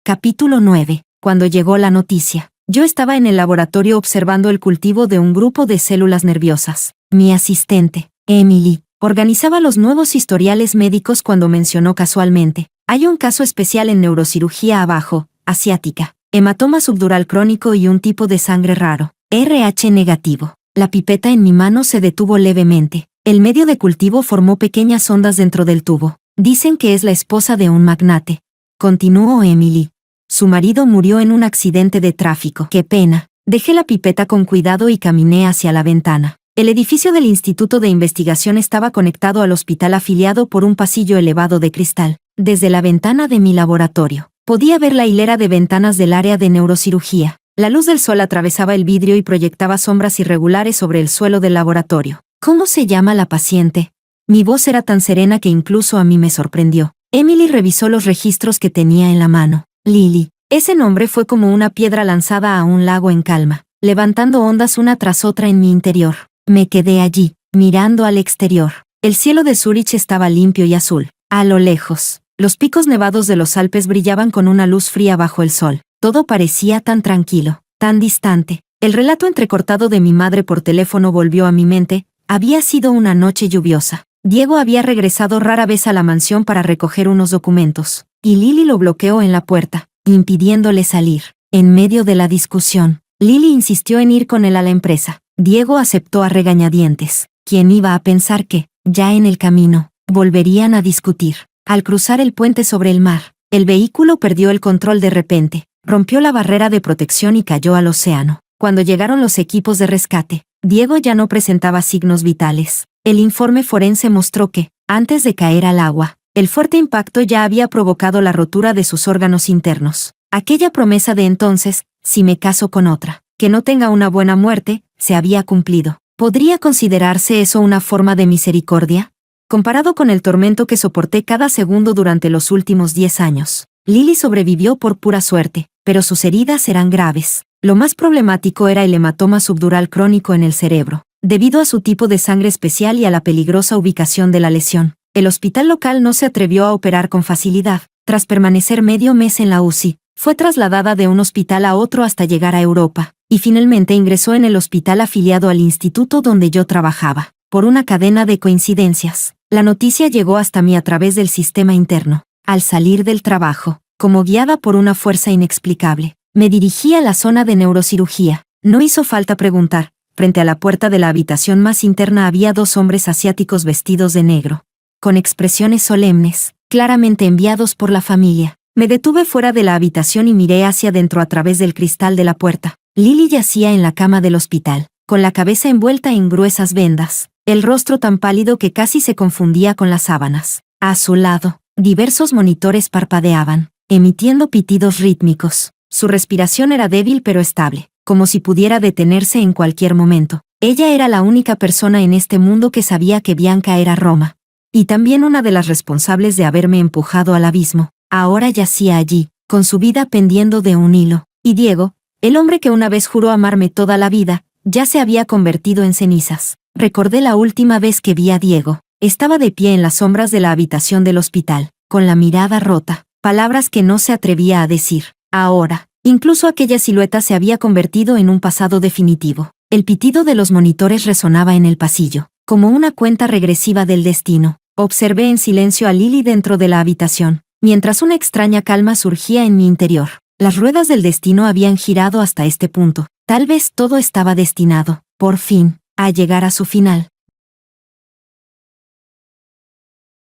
Capítulo 9. Cuando llegó la noticia, yo estaba en el laboratorio observando el cultivo de un grupo de células nerviosas. Mi asistente, Emily, organizaba los nuevos historiales médicos cuando mencionó casualmente: hay un caso especial en neurocirugía abajo, asiática, hematoma subdural crónico y un tipo de sangre raro, RH negativo. La pipeta en mi mano se detuvo levemente. El medio de cultivo formó pequeñas ondas dentro del tubo. Dicen que es la esposa de un magnate, continuó Emily. Su marido murió en un accidente de tráfico. ¡Qué pena! Dejé la pipeta con cuidado y caminé hacia la ventana. El edificio del Instituto de Investigación estaba conectado al hospital afiliado por un pasillo elevado de cristal. Desde la ventana de mi laboratorio, podía ver la hilera de ventanas del área de neurocirugía. La luz del sol atravesaba el vidrio y proyectaba sombras irregulares sobre el suelo del laboratorio. ¿Cómo se llama la paciente? Mi voz era tan serena que incluso a mí me sorprendió. Emily revisó los registros que tenía en la mano. Lily. Ese nombre fue como una piedra lanzada a un lago en calma, levantando ondas una tras otra en mi interior. Me quedé allí, mirando al exterior. El cielo de Zúrich estaba limpio y azul. A lo lejos, los picos nevados de los Alpes brillaban con una luz fría bajo el sol. Todo parecía tan tranquilo, tan distante. El relato entrecortado de mi madre por teléfono volvió a mi mente. Había sido una noche lluviosa. Diego había regresado rara vez a la mansión para recoger unos documentos, y Lily lo bloqueó en la puerta, impidiéndole salir. En medio de la discusión, Lily insistió en ir con él a la empresa. Diego aceptó a regañadientes. ¿Quién iba a pensar que, ya en el camino, volverían a discutir? Al cruzar el puente sobre el mar, el vehículo perdió el control de repente, rompió la barrera de protección y cayó al océano. Cuando llegaron los equipos de rescate, Diego ya no presentaba signos vitales. El informe forense mostró que, antes de caer al agua, el fuerte impacto ya había provocado la rotura de sus órganos internos. Aquella promesa de entonces, si me caso con otra, que no tenga una buena muerte, se había cumplido. ¿Podría considerarse eso una forma de misericordia? Comparado con el tormento que soporté cada segundo durante los últimos 10 años, Lily sobrevivió por pura suerte, pero sus heridas eran graves. Lo más problemático era el hematoma subdural crónico en el cerebro. Debido a su tipo de sangre especial y a la peligrosa ubicación de la lesión, el hospital local no se atrevió a operar con facilidad. Tras permanecer medio mes en la UCI, fue trasladada de un hospital a otro hasta llegar a Europa, y finalmente ingresó en el hospital afiliado al instituto donde yo trabajaba. Por una cadena de coincidencias, la noticia llegó hasta mí a través del sistema interno. Al salir del trabajo, como guiada por una fuerza inexplicable, me dirigí a la zona de neurocirugía. No hizo falta preguntar. Frente a la puerta de la habitación más interna había 2 hombres asiáticos vestidos de negro, con expresiones solemnes, claramente enviados por la familia. Me detuve fuera de la habitación y miré hacia adentro a través del cristal de la puerta. Lily yacía en la cama del hospital, con la cabeza envuelta en gruesas vendas, el rostro tan pálido que casi se confundía con las sábanas. A su lado, diversos monitores parpadeaban, emitiendo pitidos rítmicos. Su respiración era débil pero estable, como si pudiera detenerse en cualquier momento. Ella era la única persona en este mundo que sabía que Bianca era Roma. Y también una de las responsables de haberme empujado al abismo. Ahora yacía allí, con su vida pendiendo de un hilo. Y Diego, el hombre que una vez juró amarme toda la vida, ya se había convertido en cenizas. Recordé la última vez que vi a Diego. Estaba de pie en las sombras de la habitación del hospital, con la mirada rota, palabras que no se atrevía a decir. Ahora, incluso aquella silueta se había convertido en un pasado definitivo. El pitido de los monitores resonaba en el pasillo, como una cuenta regresiva del destino. Observé en silencio a Lily dentro de la habitación, mientras una extraña calma surgía en mi interior. Las ruedas del destino habían girado hasta este punto. Tal vez todo estaba destinado, por fin, a llegar a su final.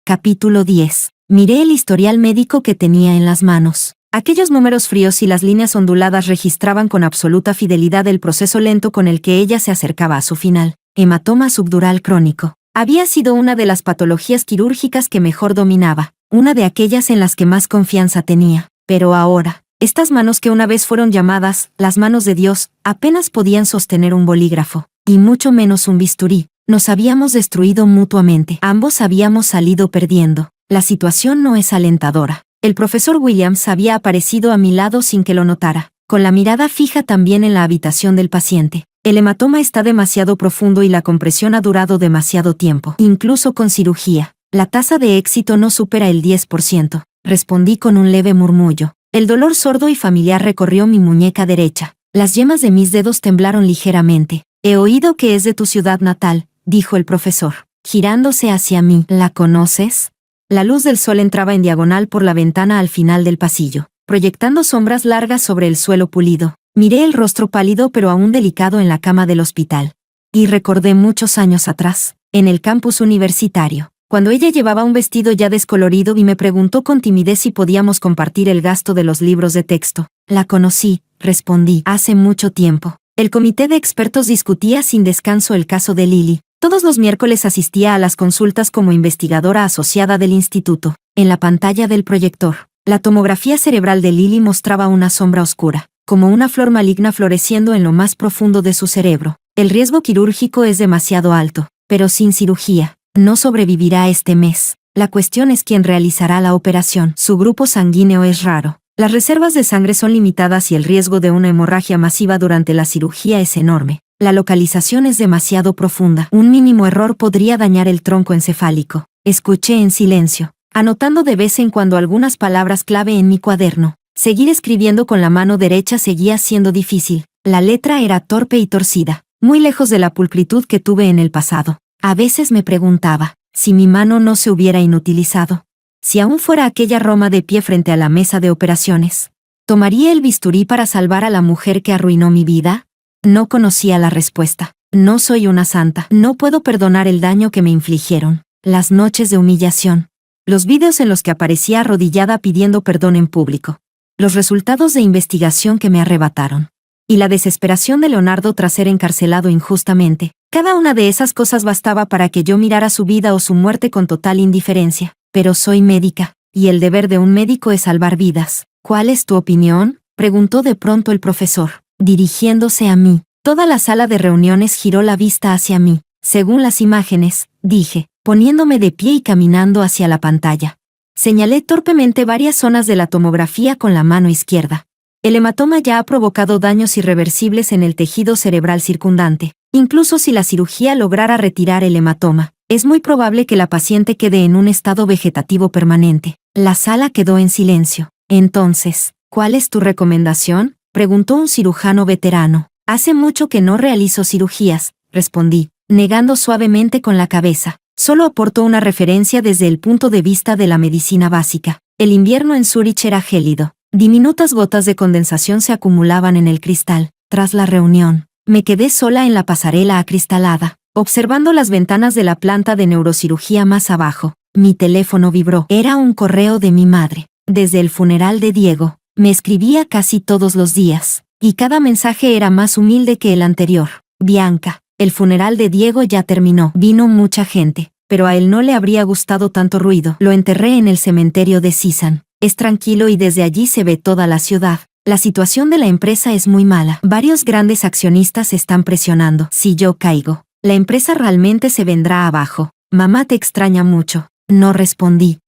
Capítulo 10. Miré el historial médico que tenía en las manos. Aquellos números fríos y las líneas onduladas registraban con absoluta fidelidad el proceso lento con el que ella se acercaba a su final. Hematoma subdural crónico. Había sido una de las patologías quirúrgicas que mejor dominaba, una de aquellas en las que más confianza tenía. Pero ahora, estas manos que una vez fueron llamadas las manos de Dios, apenas podían sostener un bolígrafo, y mucho menos un bisturí. Nos habíamos destruido mutuamente. Ambos habíamos salido perdiendo. La situación no es alentadora. El profesor Williams había aparecido a mi lado sin que lo notara, con la mirada fija también en la habitación del paciente. El hematoma está demasiado profundo y la compresión ha durado demasiado tiempo. Incluso con cirugía, la tasa de éxito no supera el 10%. Respondí con un leve murmullo. El dolor sordo y familiar recorrió mi muñeca derecha. Las yemas de mis dedos temblaron ligeramente. He oído que es de tu ciudad natal, dijo el profesor, girándose hacia mí. ¿La conoces? La luz del sol entraba en diagonal por la ventana al final del pasillo, proyectando sombras largas sobre el suelo pulido. Miré el rostro pálido pero aún delicado en la cama del hospital. Y recordé muchos años atrás, en el campus universitario, cuando ella llevaba un vestido ya descolorido y me preguntó con timidez si podíamos compartir el gasto de los libros de texto. La conocí, respondí, hace mucho tiempo. El comité de expertos discutía sin descanso el caso de Lily. Todos los miércoles asistía a las consultas como investigadora asociada del instituto. En la pantalla del proyector, la tomografía cerebral de Lily mostraba una sombra oscura, como una flor maligna floreciendo en lo más profundo de su cerebro. El riesgo quirúrgico es demasiado alto, pero sin cirugía, no sobrevivirá este mes. La cuestión es quién realizará la operación. Su grupo sanguíneo es raro. Las reservas de sangre son limitadas y el riesgo de una hemorragia masiva durante la cirugía es enorme. La localización es demasiado profunda. Un mínimo error podría dañar el tronco encefálico. Escuché en silencio, anotando de vez en cuando algunas palabras clave en mi cuaderno. Seguir escribiendo con la mano derecha seguía siendo difícil. La letra era torpe y torcida, muy lejos de la pulcritud que tuve en el pasado. A veces me preguntaba, si mi mano no se hubiera inutilizado, si aún fuera aquella Roma de pie frente a la mesa de operaciones, ¿tomaría el bisturí para salvar a la mujer que arruinó mi vida? No conocía la respuesta. No soy una santa. No puedo perdonar el daño que me infligieron. Las noches de humillación. Los vídeos en los que aparecía arrodillada pidiendo perdón en público. Los resultados de investigación que me arrebataron. Y la desesperación de Leonardo tras ser encarcelado injustamente. Cada una de esas cosas bastaba para que yo mirara su vida o su muerte con total indiferencia. Pero soy médica, y el deber de un médico es salvar vidas. ¿Cuál es tu opinión?, preguntó de pronto el profesor, dirigiéndose a mí. Toda la sala de reuniones giró la vista hacia mí. Según las imágenes, dije, poniéndome de pie y caminando hacia la pantalla. Señalé torpemente varias zonas de la tomografía con la mano izquierda. El hematoma ya ha provocado daños irreversibles en el tejido cerebral circundante. Incluso si la cirugía lograra retirar el hematoma, es muy probable que la paciente quede en un estado vegetativo permanente. La sala quedó en silencio. Entonces, ¿cuál es tu recomendación?, preguntó un cirujano veterano. Hace mucho que no realizo cirugías, respondí, negando suavemente con la cabeza. Solo aportó una referencia desde el punto de vista de la medicina básica. El invierno en Zúrich era gélido. Diminutas gotas de condensación se acumulaban en el cristal. Tras la reunión, me quedé sola en la pasarela acristalada, observando las ventanas de la planta de neurocirugía más abajo. Mi teléfono vibró. Era un correo de mi madre. Desde el funeral de Diego, me escribía casi todos los días, y cada mensaje era más humilde que el anterior. Bianca, el funeral de Diego ya terminó. Vino mucha gente, pero a él no le habría gustado tanto ruido. Lo enterré en el cementerio de Sisan. Es tranquilo y desde allí se ve toda la ciudad. La situación de la empresa es muy mala. Varios grandes accionistas están presionando. Si yo caigo, la empresa realmente se vendrá abajo. Mamá te extraña mucho. No respondí.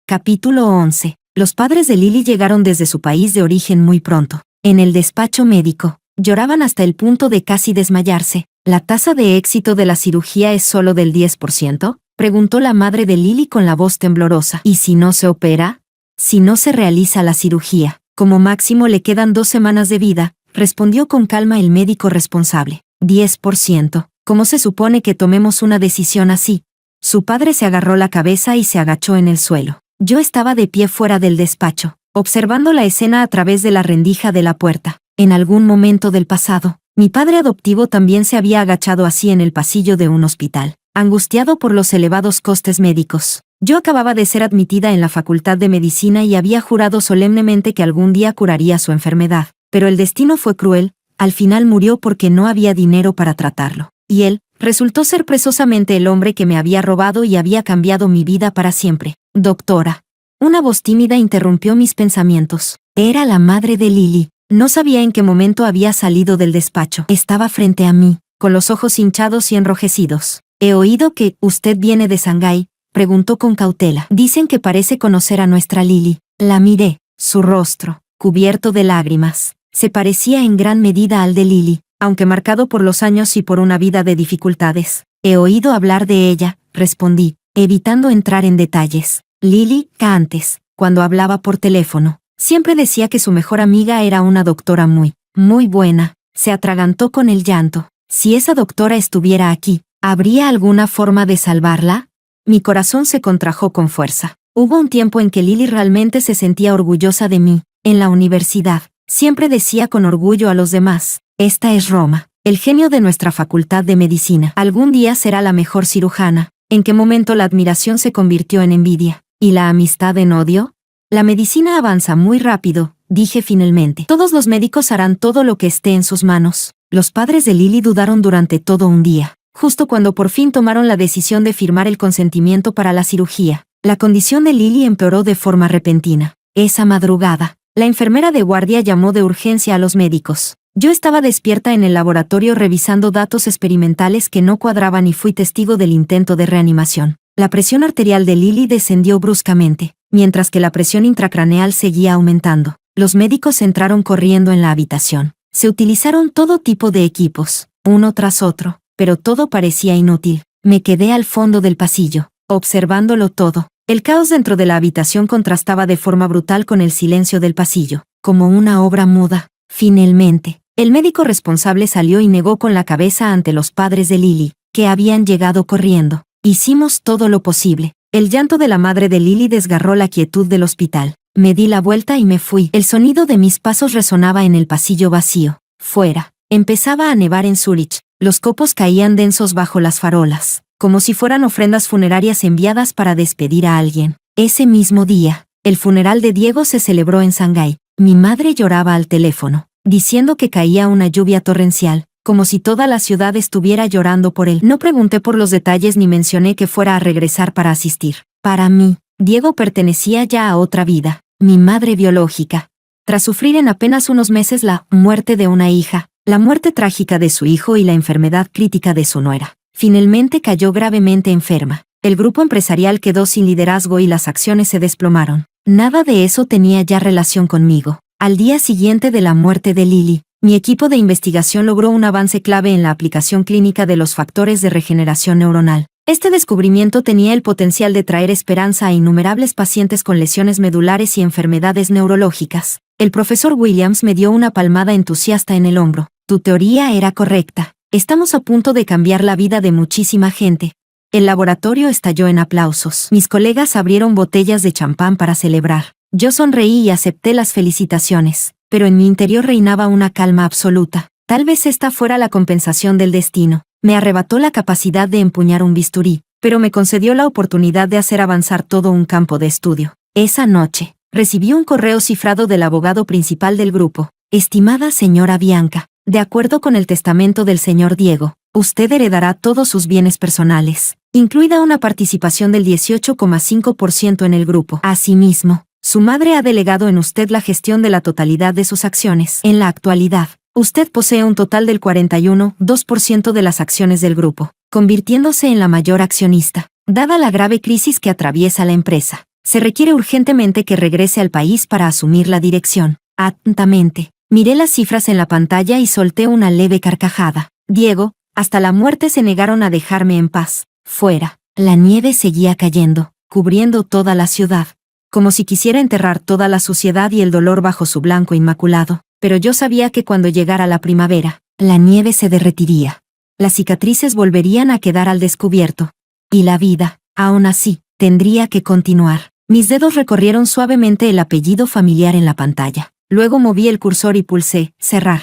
Capítulo 11. Los padres de Lily llegaron desde su país de origen muy pronto. En el despacho médico, lloraban hasta el punto de casi desmayarse. ¿La tasa de éxito de la cirugía es solo del 10%? Preguntó la madre de Lily con la voz temblorosa. ¿Y si no se opera? Si no se realiza la cirugía, como máximo le quedan 2 semanas de vida, respondió con calma el médico responsable. 10%. ¿Cómo se supone que tomemos una decisión así? Su padre se agarró la cabeza y se agachó en el suelo. Yo estaba de pie fuera del despacho, observando la escena a través de la rendija de la puerta. En algún momento del pasado, mi padre adoptivo también se había agachado así en el pasillo de un hospital, angustiado por los elevados costes médicos. Yo acababa de ser admitida en la Facultad de Medicina y había jurado solemnemente que algún día curaría su enfermedad, pero el destino fue cruel. Al final murió porque no había dinero para tratarlo. Y él resultó ser precisamente el hombre que me había robado y había cambiado mi vida para siempre. Doctora. Una voz tímida interrumpió mis pensamientos. Era la madre de Lily. No sabía en qué momento había salido del despacho. Estaba frente a mí, con los ojos hinchados y enrojecidos. He oído que usted viene de Shanghái, preguntó con cautela. Dicen que parece conocer a nuestra Lily. La miré. Su rostro, cubierto de lágrimas, se parecía en gran medida al de Lily, aunque marcado por los años y por una vida de dificultades. He oído hablar de ella, respondí, evitando entrar en detalles. Lily, antes, cuando hablaba por teléfono, siempre decía que su mejor amiga era una doctora muy buena. Se atragantó con el llanto. Si esa doctora estuviera aquí, ¿habría alguna forma de salvarla? Mi corazón se contrajo con fuerza. Hubo un tiempo en que Lily realmente se sentía orgullosa de mí. En la universidad, siempre decía con orgullo a los demás, esta es Roma, el genio de nuestra facultad de medicina. Algún día será la mejor cirujana. ¿En qué momento la admiración se convirtió en envidia? ¿Y la amistad en odio? La medicina avanza muy rápido, dije finalmente. Todos los médicos harán todo lo que esté en sus manos. Los padres de Lily dudaron durante todo un día. Justo cuando por fin tomaron la decisión de firmar el consentimiento para la cirugía, la condición de Lily empeoró de forma repentina. Esa madrugada, la enfermera de guardia llamó de urgencia a los médicos. Yo estaba despierta en el laboratorio revisando datos experimentales que no cuadraban y fui testigo del intento de reanimación. La presión arterial de Lily descendió bruscamente, mientras que la presión intracraneal seguía aumentando. Los médicos entraron corriendo en la habitación. Se utilizaron todo tipo de equipos, uno tras otro, pero todo parecía inútil. Me quedé al fondo del pasillo, observándolo todo. El caos dentro de la habitación contrastaba de forma brutal con el silencio del pasillo, como una obra muda. Finalmente, el médico responsable salió y negó con la cabeza ante los padres de Lily, que habían llegado corriendo. Hicimos todo lo posible. El llanto de la madre de Lily desgarró la quietud del hospital. Me di la vuelta y me fui. El sonido de mis pasos resonaba en el pasillo vacío. Fuera, empezaba a nevar en Zúrich. Los copos caían densos bajo las farolas, como si fueran ofrendas funerarias enviadas para despedir a alguien. Ese mismo día, el funeral de Diego se celebró en Shanghái. Mi madre lloraba al teléfono, diciendo que caía una lluvia torrencial, como si toda la ciudad estuviera llorando por él. No pregunté por los detalles ni mencioné que fuera a regresar para asistir. Para mí, Diego pertenecía ya a otra vida, mi madre biológica. Tras sufrir en apenas unos meses la muerte de una hija, la muerte trágica de su hijo y la enfermedad crítica de su nuera, finalmente cayó gravemente enferma. El grupo empresarial quedó sin liderazgo y las acciones se desplomaron. Nada de eso tenía ya relación conmigo. Al día siguiente de la muerte de Lily, mi equipo de investigación logró un avance clave en la aplicación clínica de los factores de regeneración neuronal. Este descubrimiento tenía el potencial de traer esperanza a innumerables pacientes con lesiones medulares y enfermedades neurológicas. El profesor Williams me dio una palmada entusiasta en el hombro. Tu teoría era correcta. Estamos a punto de cambiar la vida de muchísima gente. El laboratorio estalló en aplausos. Mis colegas abrieron botellas de champán para celebrar. Yo sonreí y acepté las felicitaciones, pero en mi interior reinaba una calma absoluta. Tal vez esta fuera la compensación del destino. Me arrebató la capacidad de empuñar un bisturí, pero me concedió la oportunidad de hacer avanzar todo un campo de estudio. Esa noche, recibí un correo cifrado del abogado principal del grupo. Estimada señora Bianca, de acuerdo con el testamento del señor Diego, usted heredará todos sus bienes personales, incluida una participación del 18,5% en el grupo. Asimismo, su madre ha delegado en usted la gestión de la totalidad de sus acciones. En la actualidad, usted posee un total del 41,2% de las acciones del grupo, convirtiéndose en la mayor accionista. Dada la grave crisis que atraviesa la empresa, se requiere urgentemente que regrese al país para asumir la dirección. Atentamente, miré las cifras en la pantalla y solté una leve carcajada. Diego, hasta la muerte se negaron a dejarme en paz. Fuera, la nieve seguía cayendo, cubriendo toda la ciudad, como si quisiera enterrar toda la suciedad y el dolor bajo su blanco inmaculado. Pero yo sabía que cuando llegara la primavera, la nieve se derretiría. Las cicatrices volverían a quedar al descubierto. Y la vida, aún así, tendría que continuar. Mis dedos recorrieron suavemente el apellido familiar en la pantalla. Luego moví el cursor y pulsé cerrar.